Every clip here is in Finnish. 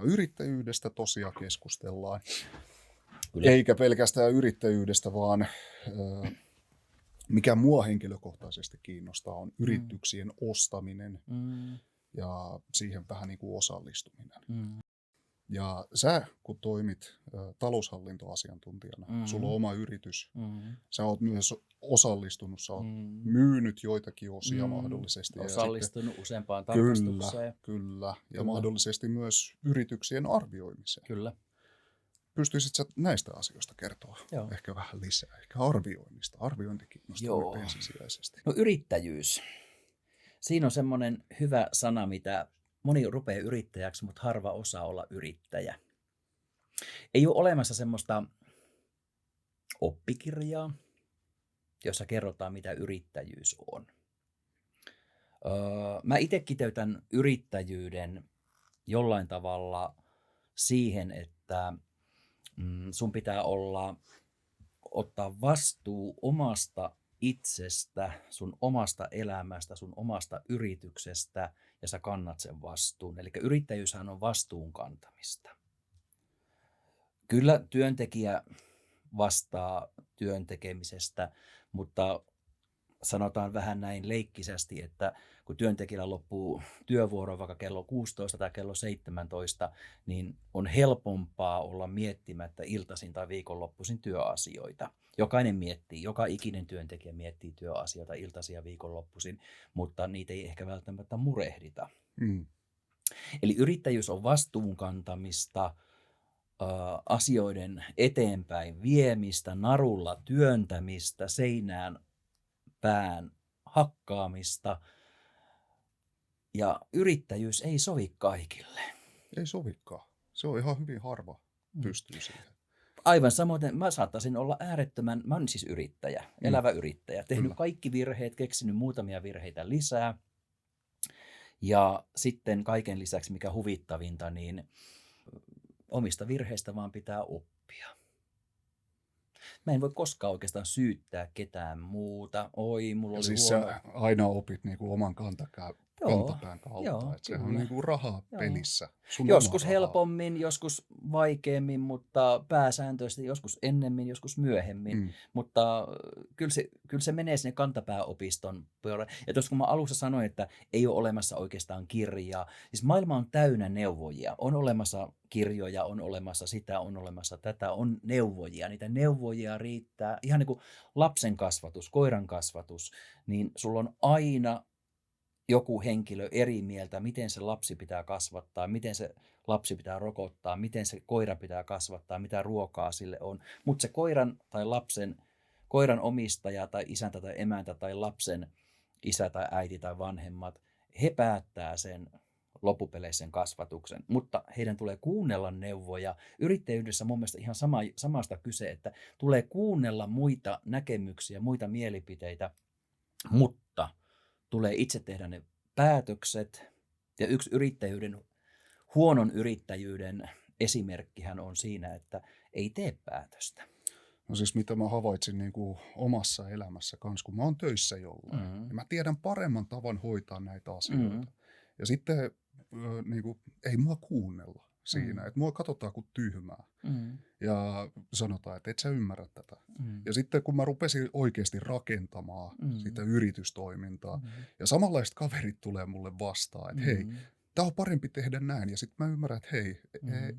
yrittäjyydestä tosiaan keskustellaan. Kyllä. Eikä pelkästään yrittäjyydestä, vaan mikä mua henkilökohtaisesti kiinnostaa on yrityksien ostaminen ja siihen vähän niin kuin osallistuminen. Ja sä, kun toimit taloushallintoasiantuntijana, sulla on oma yritys, sä oot myös osallistunut, sä oot myynyt joitakin osia mahdollisesti. Osallistunut useampaan tarkastukseen. Kyllä. Ja mahdollisesti myös yrityksien arvioimiseen. Kyllä. Pystyisit sä näistä asioista kertoa ehkä vähän lisää, ehkä arvioinnista. Arviointi kiinnostaa nyt ensisijaisesti. No yrittäjyys. Siinä on semmoinen hyvä sana, mitä moni rupeaa yrittäjäksi, mutta harva osaa olla yrittäjä. Ei ole olemassa semmoista oppikirjaa, jossa kerrotaan, mitä yrittäjyys on. Mä itse kiteytän yrittäjyyden jollain tavalla siihen, että sun pitää ottaa vastuu omasta itsestä, sun omasta elämästä, sun omasta yrityksestä ja sä kannat sen vastuun. Eli yrittäjyyshän on vastuun kantamista. Kyllä työntekijä vastaa työn tekemisestä, mutta sanotaan vähän näin leikkisästi, että kun työntekijällä loppuu työvuoro vaikka kello 16 tai kello 17, niin on helpompaa olla miettimättä iltaisin tai viikonloppuisin työasioita. Jokainen miettii, joka ikinen työntekijä miettii työasioita iltaisin ja viikonloppuisin, mutta niitä ei ehkä välttämättä murehdita. Eli yrittäjyys on vastuunkantamista, asioiden eteenpäin viemistä, narulla työntämistä, seinään pään hakkaamista. Ja yrittäjyys ei sovi kaikille. Ei sovikaan. Se on ihan hyvin harva pystyy siihen. Aivan samoin, mä saattaisin olla mä olen siis yrittäjä, elävä yrittäjä. Tehnyt kaikki virheet, keksinyt muutamia virheitä lisää. Ja sitten kaiken lisäksi, mikä huvittavinta, niin omista virheistä vaan pitää oppia. Mä en voi koskaan oikeastaan syyttää ketään muuta. Mulla oli siis huono. sä aina opit niinku oman kantapään kautta. Sehän on niinku rahaa pelissä. Joskus helpommin, joskus vaikeammin, mutta pääsääntöisesti joskus ennemmin, joskus myöhemmin. Mutta kyllä se menee sinne kantapääopiston puolelle. Ja tuossa kun mä alussa sanoin, että ei ole olemassa oikeastaan kirjaa. Siis maailma on täynnä neuvojia. On olemassa kirjoja, on olemassa sitä, on olemassa tätä, on neuvojia. Niitä neuvojia riittää. Ihan niin kuin lapsen kasvatus, koiran kasvatus, niin sulla on aina joku henkilö eri mieltä, miten se lapsi pitää kasvattaa, miten se lapsi pitää rokottaa, miten se koira pitää kasvattaa, mitä ruokaa sille on. Mutta se koiran omistaja tai isäntä tai emäntä tai lapsen isä tai äiti tai vanhemmat, he päättää sen loppupeleissä sen kasvatuksen, mutta heidän tulee kuunnella neuvoja. Yrittäjyydessä mun mielestä ihan samasta kyse, että tulee kuunnella muita näkemyksiä, muita mielipiteitä, mutta tulee itse tehdä ne päätökset. Ja yksi huonon yrittäjyyden esimerkkihän on siinä, että ei tee päätöstä. No siis mitä mä havaitsin niin kuin omassa elämässä kanssa, kun mä oon töissä jollain. Ja mä tiedän paremman tavan hoitaa näitä asioita. Ja sitten niin kuin, ei mua kuunnella siinä, että mua katsotaan kuin tyhmää. Ja sanotaan, että et sä ymmärrä tätä. Ja sitten kun mä rupesin oikeasti rakentamaan sitä yritystoimintaa, ja samanlaiset kaverit tulee mulle vastaan, että hei, tää on parempi tehdä näin. Ja sitten mä ymmärrän, että hei,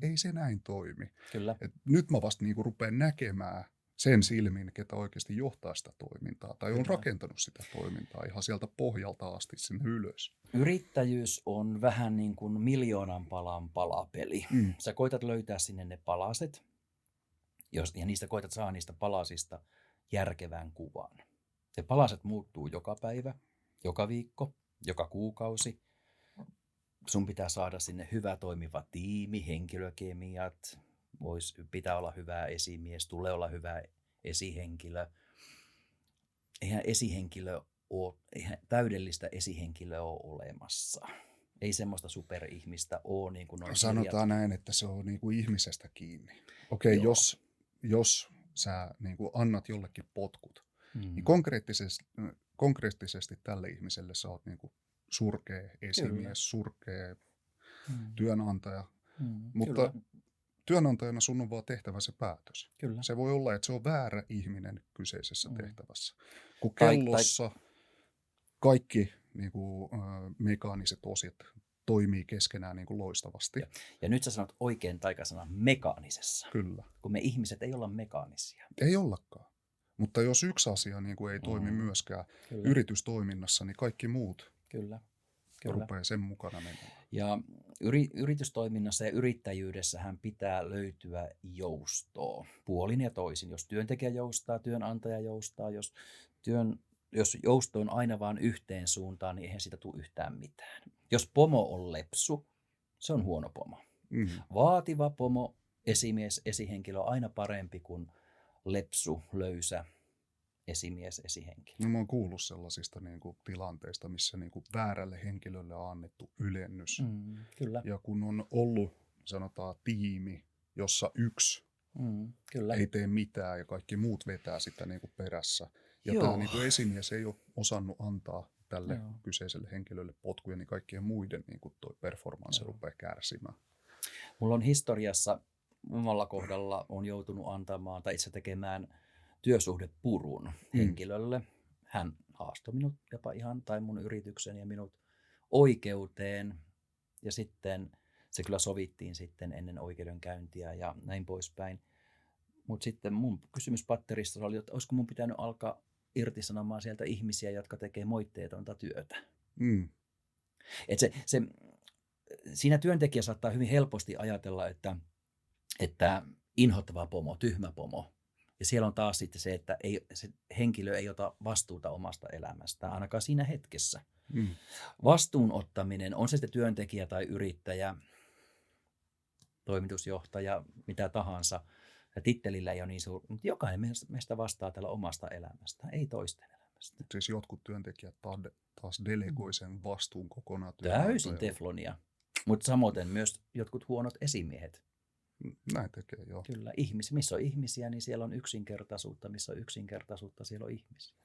ei se näin toimi. Kyllä. Et nyt mä vasta niinku rupean näkemään sen silmin, ketä oikeasti johtaa sitä toimintaa tai on rakentanut sitä toimintaa ihan sieltä pohjalta asti sinne ylös. Yrittäjyys on vähän niin kuin miljoonan palan palapeli. Sä koitat löytää sinne ne palaset ja niistä koitat saada niistä palasista järkevän kuvan. Se palaset muuttuu joka päivä, joka viikko, joka kuukausi. Sun pitää saada sinne hyvä toimiva tiimi, henkilökemiat, pitää olla hyvä esimies, tulee olla hyvä esihenkilö. Eihän täydellistä esihenkilöä ole olemassa. Ei semmoista superihmistä ole niin kuin sanotaan näin, että se on niin kuin ihmisestä kiinni. Okei, jos sä niin kuin annat jollekin potkut, niin konkreettisesti tälle ihmiselle sä oot niin kuin surkea esimies, surkea työnantaja. Mutta Kyllä. työnantajana sun on vaan tehtävä se päätös. Kyllä. Se voi olla, että se on väärä ihminen kyseisessä tehtävässä. Kun Tai- kellossa kaikki niin kuin, mekaaniset osit toimii keskenään niin kuin loistavasti. Ja nyt sä sanot oikein taikasanan mekaanisessa. Kyllä. Kun me ihmiset ei olla mekaanisia. Ei ollakaan. Mutta jos yksi asia niin kuin ei toimi myöskään Kyllä. yritystoiminnassa, niin kaikki muut Kyllä. rupeaa sen mukana menemään. Ja yritystoiminnassa ja yrittäjyydessähän pitää löytyä joustoa puolin ja toisin. Jos työntekijä joustaa, työnantaja joustaa. Jos jousto on aina vain yhteen suuntaan, niin eihän siitä tule yhtään mitään. Jos pomo on lepsu, se on huono pomo. Vaativa pomo, esimies, esihenkilö on aina parempi kuin lepsu, löysä esimies, esihenkilö. No, mä oon kuullut sellaisista niin kuin tilanteista, missä niin kuin väärälle henkilölle on annettu ylennys. Kyllä. Ja kun on ollut, sanotaan, tiimi, jossa yksi Kyllä. ei tee mitään ja kaikki muut vetää sitä niin kuin perässä. Ja Joo. tämä niin kuin esimies ei ole osannut antaa tälle kyseiselle henkilölle potkuja, niin kaikkien muiden niin kuin toi performanssi rupeaa kärsimään. Mulla on historiassa omalla kohdalla on joutunut antamaan tai itse tekemään työsuhdepurun henkilölle. Hän haastoi minut jopa ihan tai mun yrityksen ja minut oikeuteen ja sitten se kyllä sovittiin sitten ennen oikeudenkäyntiä ja näin poispäin. Mutta sitten mun kysymyspatterissa oli, että olisiko mun pitänyt alkaa irtisanomaan sieltä ihmisiä, jotka tekee moitteetonta työtä. Et siinä työntekijä saattaa hyvin helposti ajatella, että inhottava pomo, tyhmä pomo. Ja siellä on taas sitten se, että se henkilö ei ota vastuuta omasta elämästään, ainakaan siinä hetkessä. Vastuun ottaminen, on se sitten työntekijä tai yrittäjä, toimitusjohtaja, mitä tahansa, ja tittelillä ei ole niin suuri, mutta jokainen meistä vastaa tällä omasta elämästä, ei toisten elämästä. Siis jotkut työntekijät taas delegoi sen vastuun kokonaan. Täysin teflonia, mutta samoin myös jotkut huonot esimiehet. Näin tekee, joo. Kyllä, missä on ihmisiä, niin siellä on yksinkertaisuutta, missä on yksinkertaisuutta, siellä on ihmisiä.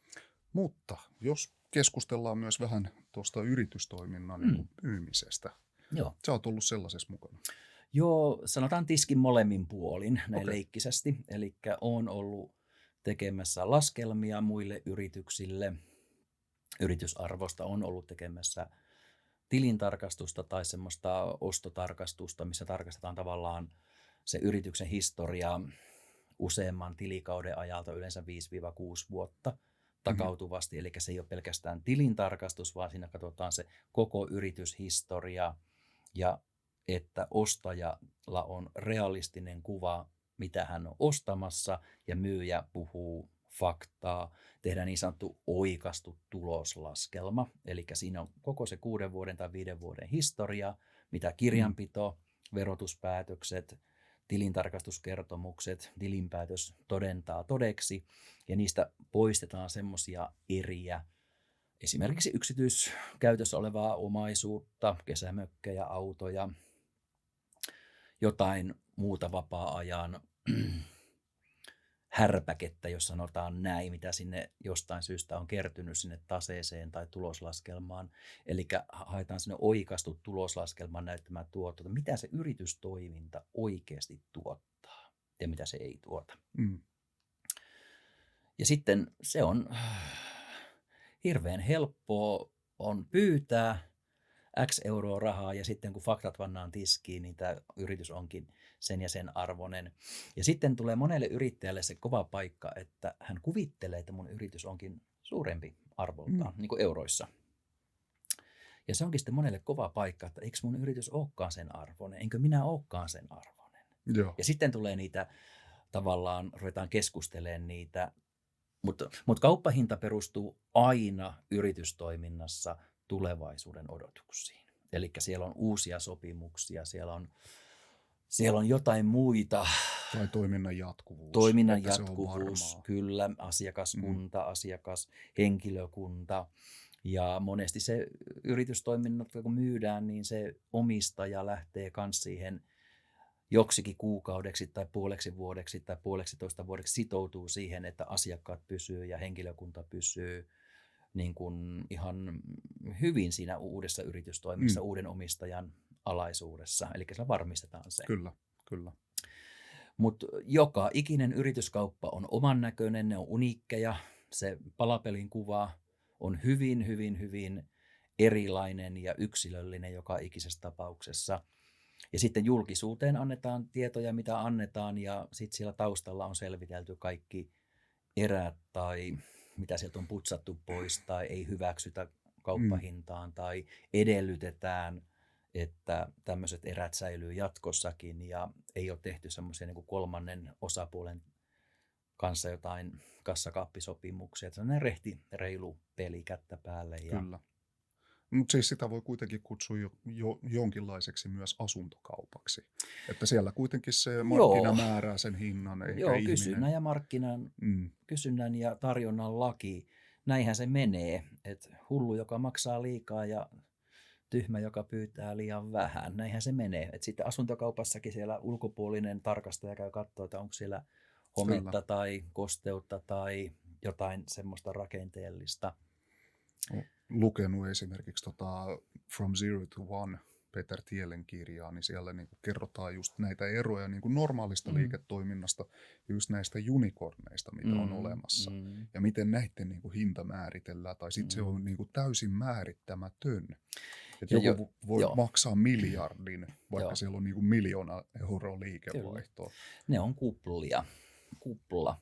Mutta jos keskustellaan myös vähän tuosta yritystoiminnan niin myymisestä. Joo. Sä oot ollut sellaisessa mukana. Joo, sanotaan tiskin molemmin puolin, näin leikkisesti. Eli olen ollut tekemässä laskelmia muille yrityksille. Yritysarvosta on ollut tekemässä tilintarkastusta tai semmoista ostotarkastusta, missä tarkastetaan tavallaan se yrityksen historia useamman tilikauden ajalta, yleensä 5-6 vuotta takautuvasti. Eli se ei ole pelkästään tilintarkastus, vaan siinä katsotaan se koko yrityshistoria ja että ostajalla on realistinen kuva, mitä hän on ostamassa, ja myyjä puhuu faktaa. Tehdään niin sanottu oikaistu tuloslaskelma, eli siinä on koko se 6 vuoden tai 5 vuoden historia, mitä kirjanpito, verotuspäätökset, tilintarkastuskertomukset, tilinpäätös todentaa todeksi, ja niistä poistetaan semmoisia eriä, esimerkiksi yksityiskäytössä olevaa omaisuutta, kesämökkejä, autoja, jotain muuta vapaa-ajan härpäkettä, jos sanotaan näin, mitä sinne jostain syystä on kertynyt sinne taseeseen tai tuloslaskelmaan. Eli haetaan sinne oikaistu tuloslaskelman näyttämään tuottoa, mitä se yritystoiminta oikeasti tuottaa ja mitä se ei tuota. Ja sitten se on hirveän helppoa on pyytää X euroa rahaa ja sitten kun faktat pannaan tiskiin, niin tämä yritys onkin sen ja sen arvoinen. Ja sitten tulee monelle yrittäjälle se kova paikka, että hän kuvittelee, että mun yritys onkin suurempi arvoltaan, niin kuin euroissa. Ja se onkin sitten monelle kova paikka, että eikö mun yritys olekaan sen arvoinen, enkö minä olekaan sen arvoinen. Joo. Ja sitten tulee niitä, tavallaan ruvetaan keskustelemaan niitä, mutta kauppahinta perustuu aina yritystoiminnassa tulevaisuuden odotuksiin. Eli siellä on uusia sopimuksia, siellä on jotain muita. Tai toiminnan jatkuvuus. Toiminnan jatkuvuus, kyllä, asiakaskunta, asiakashenkilökunta. Ja monesti se yritystoiminnat, kun myydään, niin se omistaja lähtee myös siihen joksikin kuukaudeksi tai puoleksi vuodeksi tai 1,5 vuodeksi sitoutuu siihen, että asiakkaat pysyy ja henkilökunta pysyy niin kuin ihan hyvin siinä uudessa yritystoiminnassa uuden omistajan alaisuudessa, eli sillä varmistetaan se. Kyllä, kyllä. Mutta joka ikinen yrityskauppa on oman näköinen, ne on uniikkeja, se palapelin kuva on hyvin, hyvin, hyvin erilainen ja yksilöllinen joka ikisessä tapauksessa. Ja sitten julkisuuteen annetaan tietoja, mitä annetaan, ja sitten siellä taustalla on selvitelty kaikki erät tai mitä sieltä on putsattu pois tai ei hyväksytä kauppahintaan tai edellytetään, että tämmöiset erät säilyy jatkossakin ja ei ole tehty semmoisia niin kuin kolmannen osapuolen kanssa jotain kassakaappisopimuksia. Että se on rehti, reilu peli kättä päälle. Ja kyllä. Mutta siis sitä voi kuitenkin kutsua jonkinlaiseksi myös asuntokaupaksi. Että siellä kuitenkin se markkina määrää sen hinnan, eikä ihminen. Kysynnän ja kysynnän ja tarjonnan laki. Näinhän se menee. Et hullu, joka maksaa liikaa ja tyhmä, joka pyytää liian vähän. Näinhän se menee. Et sitten asuntokaupassakin siellä ulkopuolinen tarkastaja käy katsoa, että onko siellä hometta tai kosteutta tai jotain semmoista rakenteellista. Lukenut esimerkiksi From Zero to One Peter Thielen kirjaa, niin siellä niin kuin kerrotaan just näitä eroja niin kuin normaalista liiketoiminnasta ja just näistä unicorneista, mitä on olemassa. Ja miten näiden niin kuin hinta määritellään, tai sitten se on niin kuin täysin määrittämätön. Että joku voi maksaa miljardin, vaikka siellä on niin kuin 1 000 000 euroa liikevaihtoa. Ne on kupla.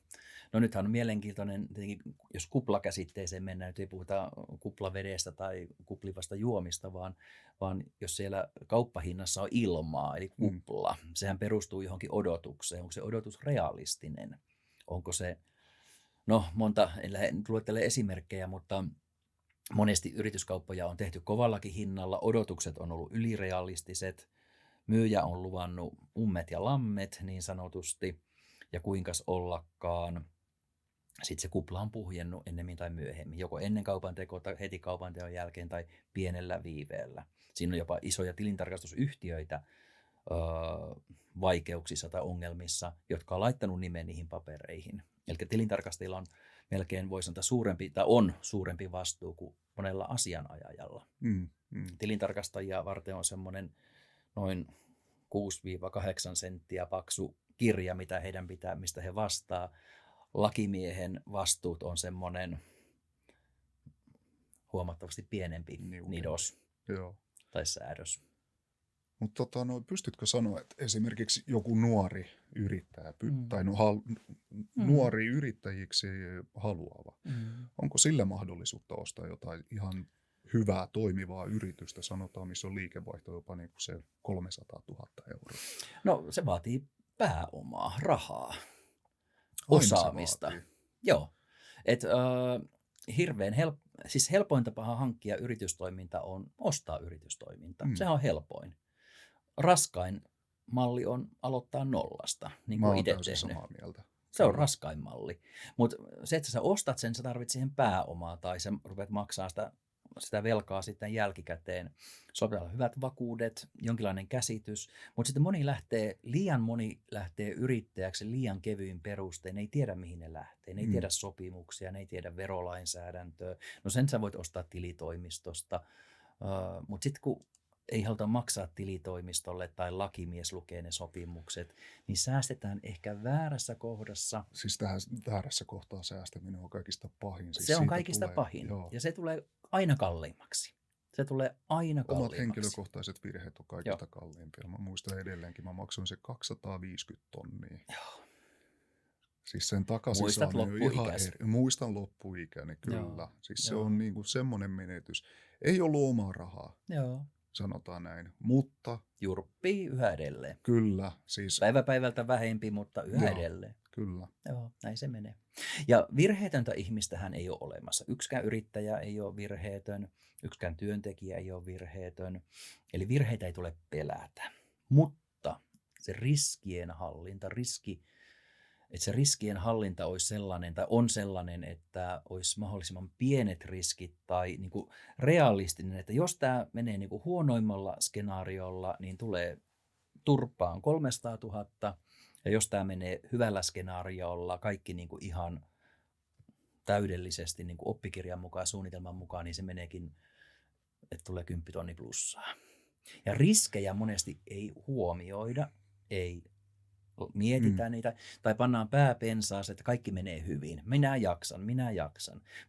No nythän on mielenkiintoinen, tietenkin, jos kuplakäsitteeseen mennään, nyt ei puhuta kuplavedestä tai kuplivasta juomista, vaan jos siellä kauppahinnassa on ilmaa, eli kupla, sehän perustuu johonkin odotukseen. Onko se odotus realistinen? Onko se, en lähde luettele esimerkkejä, mutta monesti yrityskauppoja on tehty kovallakin hinnalla, odotukset on ollut ylirealistiset, myyjä on luvannut ummet ja lammet niin sanotusti, ja kuinkas ollakaan. Sitten se kupla on puhjennut ennemmin tai myöhemmin, joko ennen kaupantekoa tai heti kaupanteon jälkeen tai pienellä viiveellä. Siinä on jopa isoja tilintarkastusyhtiöitä vaikeuksissa tai ongelmissa, jotka on laittanut nimen niihin papereihin. Eli tilintarkastajilla on melkein, voi sanoa, suurempi vastuu kuin monella asianajajalla. Tilintarkastajia varten on semmoinen noin 6-8 senttiä paksu kirja, mistä he vastaa. Lakimiehen vastuut on semmoinen huomattavasti pienempi nidos tai säädös. Mutta pystytkö sanoa, että esimerkiksi joku nuori yrittäjä tai nuori yrittäjiksi haluava, onko sillä mahdollisuutta ostaa jotain ihan hyvää toimivaa yritystä, sanotaan, missä on liikevaihto jopa niin kuin se 300 000 euroa? No se vaatii pääomaa, rahaa, osaamista. Joo, että helpoin tapa hankkia yritystoiminta on ostaa yritystoiminta. Sehän on helpoin. Raskain malli on aloittaa nollasta, niin kuin itse tehnyt. Samaa mieltä. Se on raskain malli. Mutta se, että sä ostat sen, sä tarvitset siihen pääomaa tai sä rupeat maksaa sitä velkaa sitten jälkikäteen. Sulla pitää olla hyvät vakuudet, jonkinlainen käsitys, mutta sitten liian moni lähtee yrittäjäksi liian kevyin perustein, ne ei tiedä mihin ne lähtee, ne ei tiedä sopimuksia, ne ei tiedä verolainsäädäntöä. No sen sä voit ostaa tilitoimistosta, mutta sitten kun ei haluta maksaa tilitoimistolle tai lakimies lukee ne sopimukset, niin säästetään ehkä väärässä kohdassa. Siis tähän väärässä kohtaa säästäminen on kaikista pahin. Siis se on kaikista pahin ja se tulee aina kalliimmaksi. Omat henkilökohtaiset virheet on kaikista kalliimpia. Mä muistan edelleenkin, mä maksoin se 250 tonnia. Joo. Siis sen takaisin muistan loppuikäni, kyllä. Joo. Siis se on niinku semmoinen menetys. Ei ollut omaa rahaa. Joo. Sanotaan näin, mutta jurppii yhä edelleen. Kyllä. Siis päivä päivältä vähempi, mutta yhä edelleen. Kyllä. Joo, näin se menee. Ja virheetöntä ihmistähän ei ole olemassa. Yksikään yrittäjä ei ole virheetön, yksikään työntekijä ei ole virheetön. Eli virheitä ei tule pelätä. Mutta se riskien hallinta olisi sellainen tai on sellainen, että olisi mahdollisimman pienet riskit tai niin kuin realistinen, että jos tämä menee niin kuin huonoimmalla skenaariolla, niin tulee turpaan 300 000 ja jos tämä menee hyvällä skenaariolla, kaikki niin kuin ihan täydellisesti niin kuin oppikirjan mukaan, suunnitelman mukaan, niin se meneekin, että tulee 10 000 plussaa. Ja riskejä monesti ei huomioida, ei mietitä niitä, tai pannaan pää pensaaseen, että kaikki menee hyvin. Minä jaksan.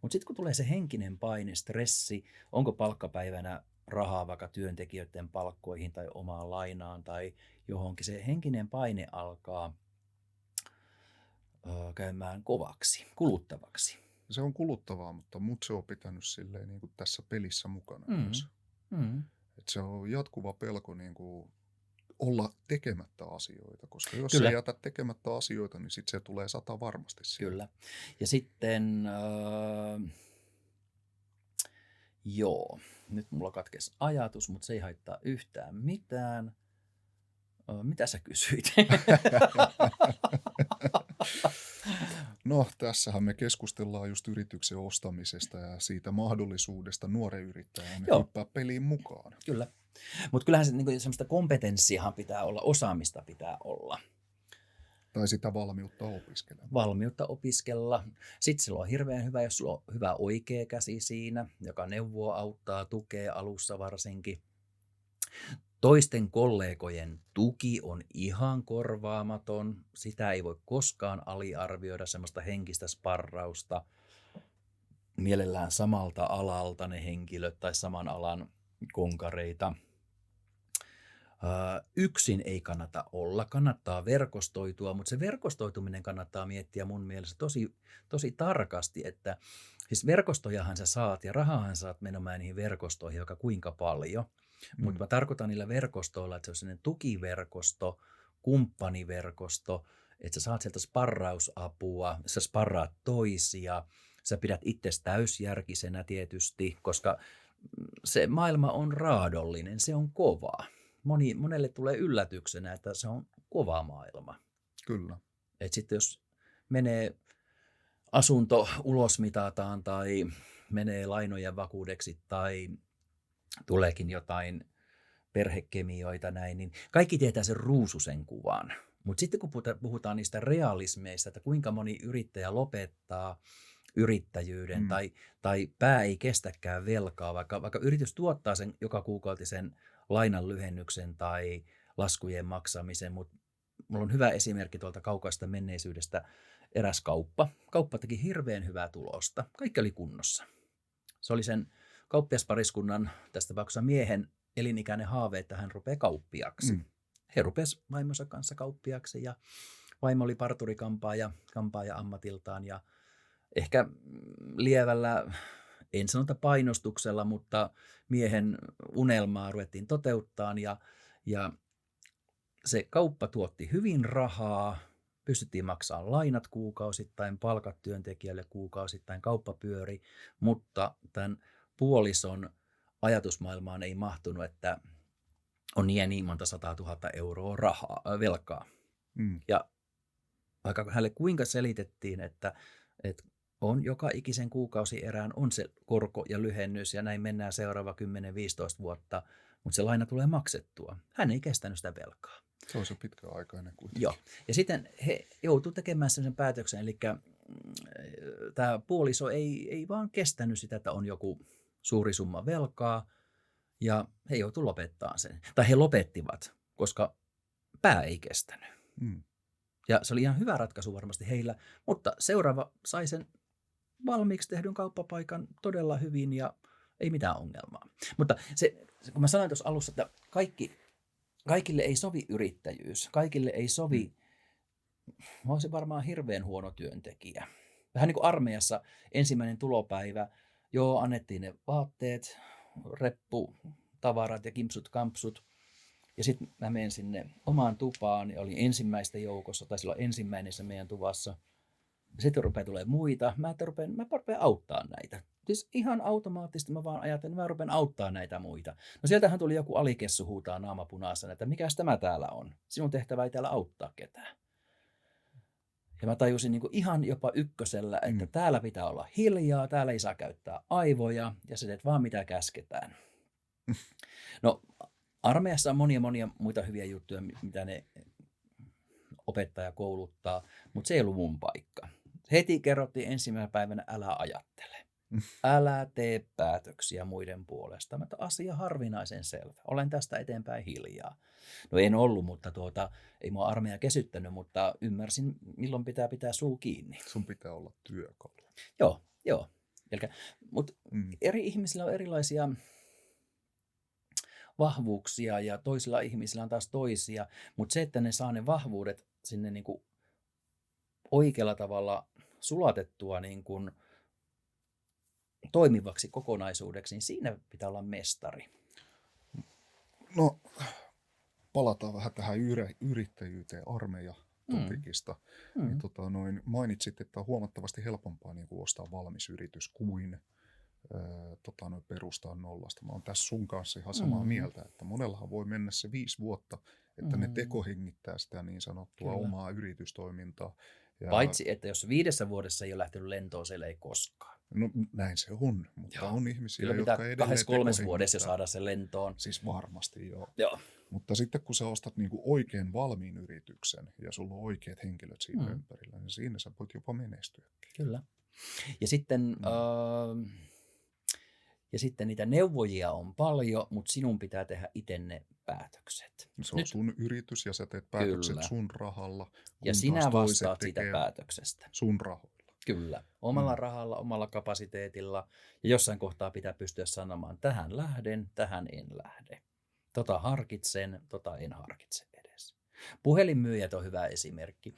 Mutta sitten kun tulee se henkinen paine, stressi, onko palkkapäivänä rahaa vaikka työntekijöiden palkkoihin tai omaan lainaan tai johonkin, se henkinen paine alkaa käymään kovaksi, kuluttavaksi. Se on kuluttavaa, mutta mut se on pitänyt silleen niin kuin tässä pelissä mukana myös. Et se on jatkuva pelko niin kuin olla tekemättä asioita, koska jos Kyllä. sä jätät tekemättä asioita, niin sitten se tulee 100 varmasti siihen. Kyllä. Ja sitten, nyt mulla katkesi ajatus, mutta se ei haittaa yhtään mitään. Mitä sä kysyit? No, tässähän me keskustellaan just yrityksen ostamisesta ja siitä mahdollisuudesta nuoren yrittäjän hyppää peliin mukaan. Kyllä. Mutta kyllähän se, niin semmoista kompetenssiahan pitää olla, osaamista pitää olla. Tai sitä valmiutta opiskella. Valmiutta opiskella. Sitten sillä on hirveän hyvä, jos sulla on hyvä oikea käsi siinä, joka neuvoo, auttaa, tukee alussa varsinkin. Toisten kollegojen tuki on ihan korvaamaton. Sitä ei voi koskaan aliarvioida, semmoista henkistä sparrausta. Mielellään samalta alalta ne henkilöt tai saman alan konkareita. Yksin ei kannata olla, kannattaa verkostoitua, mutta se verkostoituminen kannattaa miettiä mun mielestä tosi tarkasti, että siis verkostojahan sä saat ja rahahan saat menemään niihin verkostoihin vaikka kuinka paljon. Mutta mä tarkoitan niillä verkostoilla, että se on sellainen tukiverkosto, kumppaniverkosto, että sä saat sieltä sparrausapua, sä sparraat toisia, sä pidät itsesi täysjärkisenä tietysti, koska se maailma on raadollinen, se on kova. Monelle tulee yllätyksenä, että se on kova maailma. Kyllä. Että sitten jos menee asunto ulosmitataan tai menee lainojen vakuudeksi tai tuleekin jotain perhekemioita näin, niin kaikki tietää sen ruususen kuvan. Mutta sitten kun puhutaan niistä realismeista, että kuinka moni yrittäjä lopettaa yrittäjyyden tai pää ei kestäkään velkaa, vaikka yritys tuottaa sen joka kuukautisen lainan lyhennyksen tai laskujen maksamisen, mutta mulla on hyvä esimerkki tuolta kaukaista menneisyydestä. Eräs kauppa teki hirveän hyvää tulosta. Kaikki oli kunnossa. Se oli sen kauppiaspariskunnan, tästä tapauksessa miehen elinikäinen haave, että hän rupeaa kauppiaksi. He rupesivat vaimonsa kanssa kauppiaksi ja vaimo oli parturikampaaja ammatiltaan ja ehkä lievällä, en sanota painostuksella, mutta miehen unelmaa ruvettiin toteuttaa ja se kauppa tuotti hyvin rahaa, pystyttiin maksamaan lainat kuukausittain, palkat työntekijälle kuukausittain, kauppa pyöri, mutta tämän puolison ajatusmaailmaan ei mahtunut, että on niin monta 100 000 euroa velkaa. Ja vaikka hänelle kuinka selitettiin, että on joka ikisen kuukausierään on se korko ja lyhennys ja näin mennään seuraava 10-15 vuotta, mutta se laina tulee maksettua. Hän ei kestänyt sitä velkaa. Se on se pitkäaikainen kuitenkin. Joo. Ja sitten he joutuivat tekemään sen päätöksen, eli tämä puoliso ei vaan kestänyt sitä, että on joku suuri summa velkaa ja he joutuivat lopettamaan sen. Tai he lopettivat, koska pää ei kestänyt. Ja se oli ihan hyvä ratkaisu varmasti heillä, mutta seuraava sai sen valmiiksi tehdyn kauppapaikan todella hyvin ja ei mitään ongelmaa. Mutta se kun mä sanoin tuossa alussa, että kaikille ei sovi yrittäjyys, kaikille ei sovi, mä olisin varmaan hirveän huono työntekijä. Vähän niin kuin armeijassa ensimmäinen tulopäivä, annettiin ne vaatteet, reppu, tavarat ja kimpsut, kampsut. Ja sitten mä menen sinne omaan tupaan ja olin ensimmäisten joukossa, tai silloin ensimmäisessä meidän tuvassa. Sitten rupeaa tulee muita. Mä rupean auttaa näitä. Siis ihan automaattisesti mä vaan ajattelin, että mä rupean auttaa näitä muita. No sieltähän tuli joku alikessu huutaa naamapunaisena, että mikäs tämä täällä on? Sinun tehtävä ei täällä auttaa ketään. Ja mä tajusin niin kuin ihan jopa ykkösellä, että täällä pitää olla hiljaa, täällä ei saa käyttää aivoja ja sä teet vaan mitä käsketään. No armeijassa on monia muita hyviä juttuja, mitä ne opettaja kouluttaa, mutta se ei ollut mun paikka. Heti kerrottiin ensimmäisenä päivänä, älä ajattele. Älä tee päätöksiä muiden puolesta. Mutta asia harvinaisen selvä. Olen tästä eteenpäin hiljaa. No en ollut, mutta ei mua armeija kesyttänyt, mutta ymmärsin, milloin pitää suu kiinni. Sun pitää olla työkalu. Joo. Mutta eri ihmisillä on erilaisia vahvuuksia ja toisilla ihmisillä on taas toisia, mutta se, että ne saa ne vahvuudet sinne niin kuin oikealla tavalla sulatettua niin kuin toimivaksi kokonaisuudeksi, niin siinä pitää olla mestari. No, palataan vähän tähän yrittäjyyteen armeija-topikista. Niin, mainitsit, että on huomattavasti helpompaa niin kuin ostaa valmis yritys kuin perustaa nollasta. Mä oon tässä sun kanssa ihan samaa mieltä, että monellahan voi mennä se 5 vuotta, että ne tekohengittää sitä niin sanottua omaa yritystoimintaa. Ja paitsi, että jos 5 vuodessa ei ole lähtenyt lentoon, se ei koskaan. No näin se on, mutta on ihmisiä, kyllä jotka edelleen 2-3 vuodessa jo saada sen lentoon. Siis varmasti joo. Mutta sitten kun sä ostat niinku oikein valmiin yrityksen ja sulla on oikeat henkilöt siinä ympärillä, niin siinä sä voit jopa menestyäkin. Kyllä. Ja sitten, niitä neuvojia on paljon, mutta sinun pitää tehdä itse ne päätökset. Se on sun yritys ja sä teet päätökset sun rahalla. Ja sinä vastaat siitä päätöksestä. Sun rahoilla. Kyllä. Omalla rahalla, omalla kapasiteetilla. Ja jossain kohtaa pitää pystyä sanomaan, tähän lähden, tähän en lähde. Harkitsen, en harkitse edes. Puhelinmyyjät on hyvä esimerkki.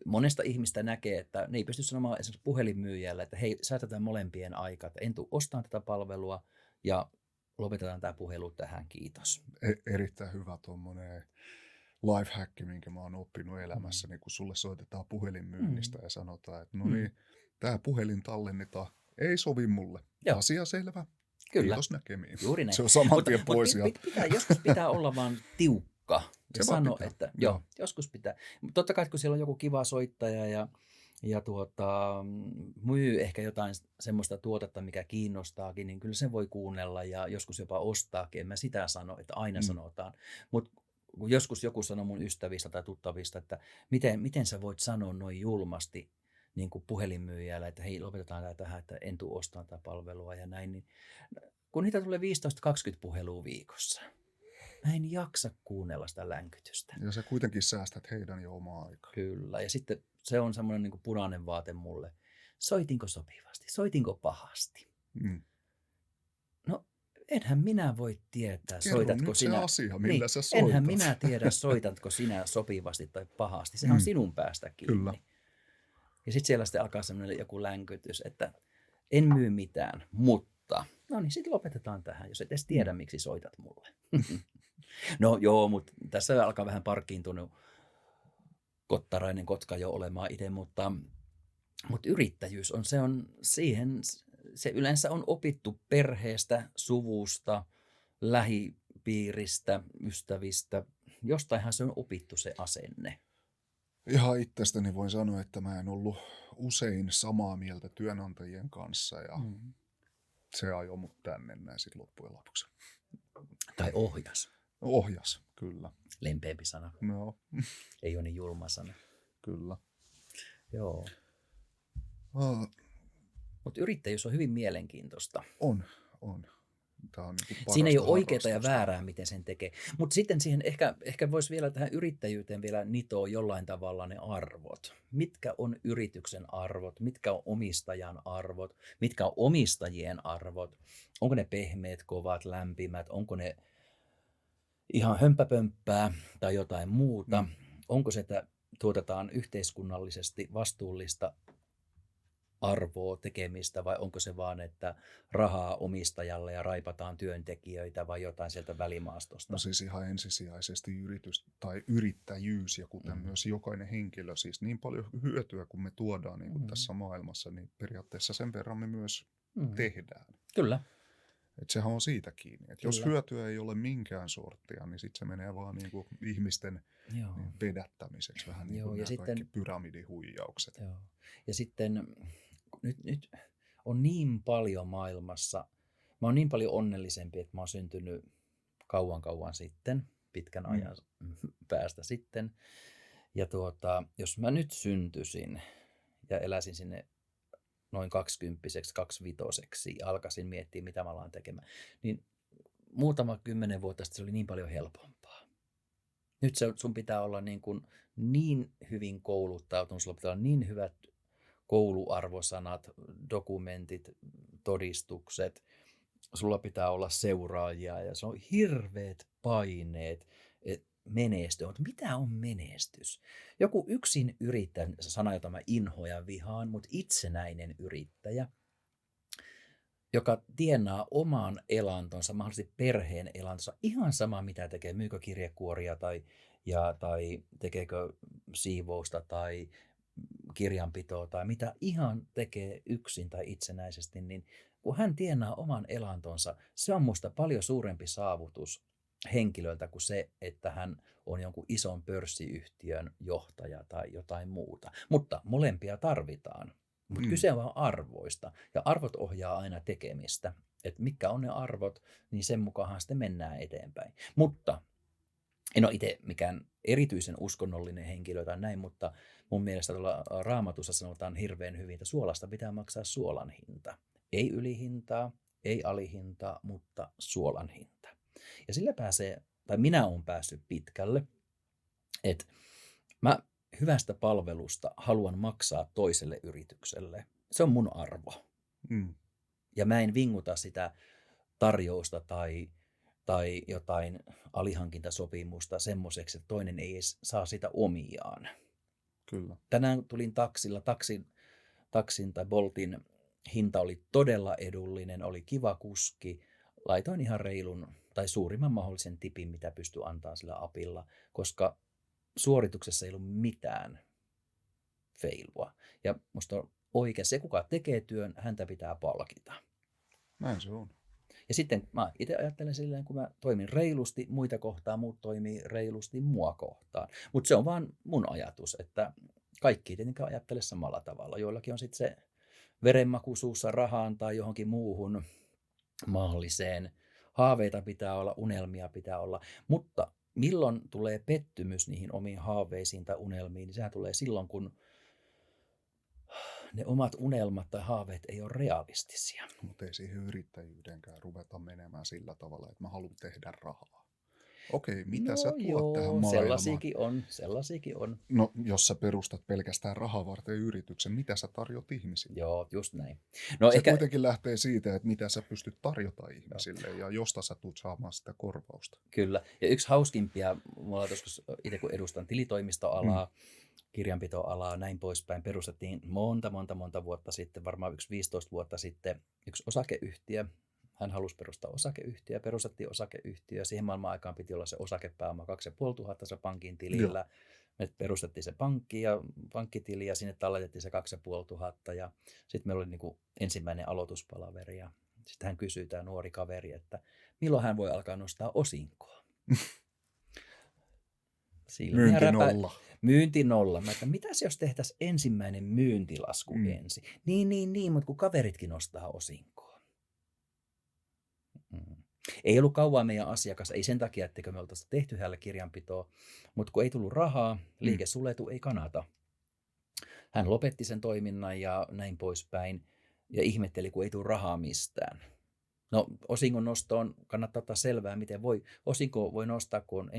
Monesta ihmistä näkee, että ne ei pysty sanomaan esimerkiksi puhelinmyyjälle, että hei, säätetään molempien aikaa, että en tule ostamaan tätä palvelua ja lopetetaan tämä puhelu tähän, kiitos. Erittäin hyvä tuommoinen lifehack, minkä mä oon oppinut elämässä, niin kun sulle soitetaan puhelinmyynnistä ja sanotaan, että no niin, tämä puhelin tallennetaan, ei sovi mulle. Joo. Asia selvä. Kyllä. Kiitos näkemiin. Juuri näin. Se on saman tien pois. Joskus pitää olla vaan tiukka. Ja sano, että joskus pitää. Totta kai, kun siellä on joku kiva soittaja ja myy ehkä jotain semmoista tuotetta, mikä kiinnostaakin, niin kyllä sen voi kuunnella ja joskus jopa ostaakin. En mä sitä sano, että aina sanotaan. Mutta kun joskus joku sanoo mun ystävistä tai tuttavista, että miten sä voit sanoa noin julmasti niin kuin puhelinmyyjällä, että hei, lopetetaan tämä tähän, että en tule ostamaan tätä palvelua ja näin, niin kun niitä tulee 15-20 puhelua viikossa, mä en jaksa kuunnella sitä länkytystä. Ja sä kuitenkin säästät heidän jo omaa aikaa. Kyllä, ja sitten se on semmoinen niin kuin punainen vaate mulle. Soitinko sopivasti? Soitinko pahasti? No, enhän minä voi tietää, soitatko sinä. Se asia, millä sä soitat. Enhän minä tiedä, soitatko sinä sopivasti tai pahasti. Sehän on sinun päästä kiinni. Kyllä. Ja sitten siellä sitten alkaa semmoinen joku länkytys, että en myy mitään, mutta no niin, sitten lopetetaan tähän, jos et edes tiedä, miksi soitat mulle. No joo, mutta tässä alkaa vähän parkkiintunut kottarainen kotka jo olemaan itse, mutta yrittäjyys on se yleensä on opittu perheestä, suvusta, lähipiiristä, ystävistä. Jostainhan se on opittu se asenne. Ihan itsestäni voin sanoa, että mä en ollut usein samaa mieltä työnantajien kanssa ja se ajoi mut tänne näin sitten loppujen lopuksi. Tai ohjas. Ohjas, kyllä. Lempeämpi sana. No. Ei ole niin julma sana. Kyllä. Joo. Mutta yrittäjyys on hyvin mielenkiintoista. On. Tämä on niin siinä ei ole oikeaa ja väärää, miten sen tekee. Mutta sitten siihen ehkä voisi vielä tähän yrittäjyyteen vielä nitoa jollain tavalla ne arvot. Mitkä on yrityksen arvot? Mitkä on omistajan arvot? Mitkä on omistajien arvot? Onko ne pehmeät, kovat, lämpimät? Onko ne ihan hömppäpömppää tai jotain muuta? Onko se, että tuotetaan yhteiskunnallisesti vastuullista arvoa tekemistä vai onko se vaan, että rahaa omistajalle ja raipataan työntekijöitä vai jotain sieltä välimaastosta? No siis ihan ensisijaisesti yritys tai yrittäjyys ja kuten myös jokainen henkilö, siis niin paljon hyötyä kun me tuodaan niin kuin tässä maailmassa, niin periaatteessa sen verran me myös tehdään. Kyllä. Et sehän on siitä kiinni. Et jos hyötyä ei ole minkään sorttia, niin sitten se menee vaan niin kuin ihmisten vedättämiseksi, vähän niin kuin nämä kaikki pyramidihuijaukset. Joo. Ja sitten nyt on niin paljon maailmassa, mä oon niin paljon onnellisempi, että mä oon syntynyt kauan sitten, pitkän ajan päästä sitten. Ja jos mä nyt syntyisin ja eläisin sinne noin 20-vuotiaaksi, 25-vuotiaaksi ja alkaisin miettiä, mitä mä alan tekemään, niin muutama 10 vuotta sitten se oli niin paljon helpompaa. Nyt sun pitää olla niin hyvin kouluttautunut, sulla pitää olla niin hyvät kouluarvosanat, dokumentit, todistukset, sulla pitää olla seuraajia ja se on hirveät paineet menestyä. Mutta mitä on menestys? Joku yksin yrittäjä, sana jota mä inhoan ja vihaan, mutta itsenäinen yrittäjä, joka tienaa oman elantonsa, mahdollisesti perheen elantonsa, ihan sama mitä tekee, myykö kirjekuoria tai tekeekö siivousta tai kirjanpitoa tai mitä ihan tekee yksin tai itsenäisesti, niin kun hän tienaa oman elantonsa, se on musta paljon suurempi saavutus henkilöltä kuin se, että hän on jonkun ison pörssiyhtiön johtaja tai jotain muuta. Mutta molempia tarvitaan. Mutta kyse on vaan arvoista, ja arvot ohjaa aina tekemistä. Että mitkä on ne arvot, niin sen mukaan sitten mennään eteenpäin. Mutta en ole itse mikään erityisen uskonnollinen henkilö tai näin, mutta mun mielestä tuolla Raamatussa sanotaan hirveän hyvin, että suolasta pitää maksaa suolan hinta. Ei ylihintaa, ei alihintaa, mutta suolan hinta. Ja sillä minä olen päässyt pitkälle, että mä hyvästä palvelusta haluan maksaa toiselle yritykselle. Se on mun arvo. Ja mä en vinguta sitä tarjousta tai jotain alihankintasopimusta semmoiseksi, että toinen ei edes saa sitä omiaan. Kyllä. Tänään tulin taksilla. Taksin tai Boltin hinta oli todella edullinen, oli kiva kuski. Laitoin ihan reilun tai suurimman mahdollisen tipin, mitä pystyi antaa sillä apilla, koska suorituksessa ei ollut mitään feilua. Ja musta on oikein, se kuka tekee työn, häntä pitää palkita. Näin se on. Ja sitten mä itse ajattelen silleen, kun mä toimin reilusti muita kohtaan, muut toimii reilusti mua kohtaan. Mutta se on vaan mun ajatus, että kaikki ei tietenkään ajattele samalla tavalla. Joillakin on sitten se verenmaku suussa rahaan tai johonkin muuhun mahdolliseen. Haaveita pitää olla, unelmia pitää olla, mutta milloin tulee pettymys niihin omiin haaveisiin tai unelmiin, niin sehän tulee silloin, kun ne omat unelmat tai haaveet ei ole realistisia. Mutta ei siihen yrittäjyydenkään ruveta menemään sillä tavalla, että mä haluan tehdä rahaa. Okei, mitä sä tuot tähän maailmaan? Sellaisiakin on. No, jos sä perustat pelkästään rahaa varten yrityksen, mitä sä tarjot ihmisille? Joo, just näin. No, se kuitenkin lähtee siitä, että mitä sä pystyt tarjota ihmisille ja josta sä tulet saamaan sitä korvausta. Kyllä, ja yksi hauskimpia, mulla joskus itse kun edustan tilitoimistoalaa, kirjanpitoalaa, näin poispäin, perustettiin monta vuotta sitten, varmaan 15 vuotta sitten, yksi osakeyhtiö. Hän halusi perustaa osakeyhtiö, perustettiin osakeyhtiö. Siihen maailman aikaan piti olla se osakepääoma 2500 se pankin tilillä. Joo. Me perustettiin se pankki ja pankkitili ja sinne talletettiin se 2500. Ja sitten meillä oli niin kuin ensimmäinen aloituspalaveri. Ja sitten hän kysyi, tämä nuori kaveri, että milloin hän voi alkaa nostaa osinkoa. Myynti nolla. Mä että mitäs jos tehtäisiin ensimmäinen myyntilasku ensin? Niin, mutta kun kaveritkin nostaa osinkoa. Ei ollut kauan meidän asiakas, ei sen takia, etteikö me oltaisi tehty hänelle kirjanpitoa, mutta kun ei tullut rahaa, liike suljetu, ei kannata. Hän lopetti sen toiminnan ja näin poispäin ja ihmetteli, kun ei tule rahaa mistään. No osingon nostoon kannattaa ottaa selvää, miten osinko voi nostaa, kun on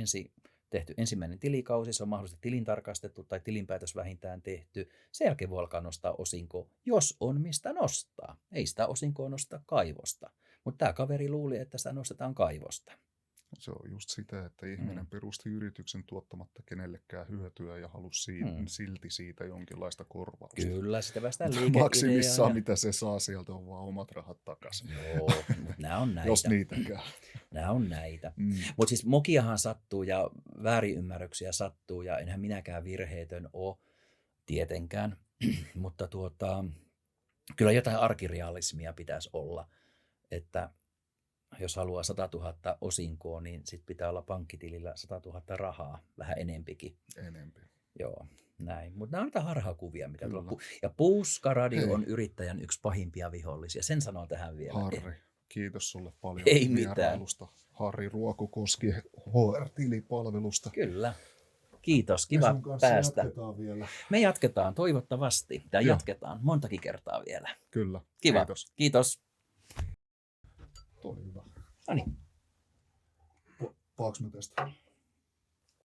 tehty ensimmäinen tilikausi, se on mahdollisesti tilintarkastettu tai tilinpäätös vähintään tehty. Sen jälkeen voi alkaa nostaa osinko, jos on mistä nostaa. Ei sitä osinkoa nostaa kaivosta. Mutta tämä kaveri luuli, että sitä nostetaan kaivosta. Se on just sitä, että ihminen perusti yrityksen tuottamatta kenellekään hyötyä ja halusi silti siitä jonkinlaista korvausta. Kyllä, sitä päästään liikeideaan. Maksimissaan, mitä se saa sieltä, on vaan omat rahat takaisin. Joo, mutta nämä on näitä. Jos niitäkään. Nämä on näitä. Mutta siis mokiahan sattuu ja väärinymmärryksiä sattuu ja enhän minäkään virheetön ole tietenkään. Mutta kyllä jotain arkirealismia pitäisi olla. Että jos haluaa 100 000 osinkoa, niin sitten pitää olla pankkitilillä 100 000 rahaa, vähän enempikin. Enempi. Joo, näin. Mutta nämä on niitä harhakuvia, mitä tuolla. Ja Puuskaradio on yrittäjän yksi pahimpia vihollisia. Sen sanon tähän vielä. Harri, kiitos sulle paljon ei vierailusta. Harri Ruokokoski HR-tilipalvelusta. Kyllä. Kiitos, Me kiva sun kanssa päästä. jatketaan vielä. Me jatketaan toivottavasti. Ja Joo. jatketaan montakin kertaa vielä. Kyllä. Kiva. Kiitos. Kiitos. Toi hyvä. No niin. Paaks mä tästä?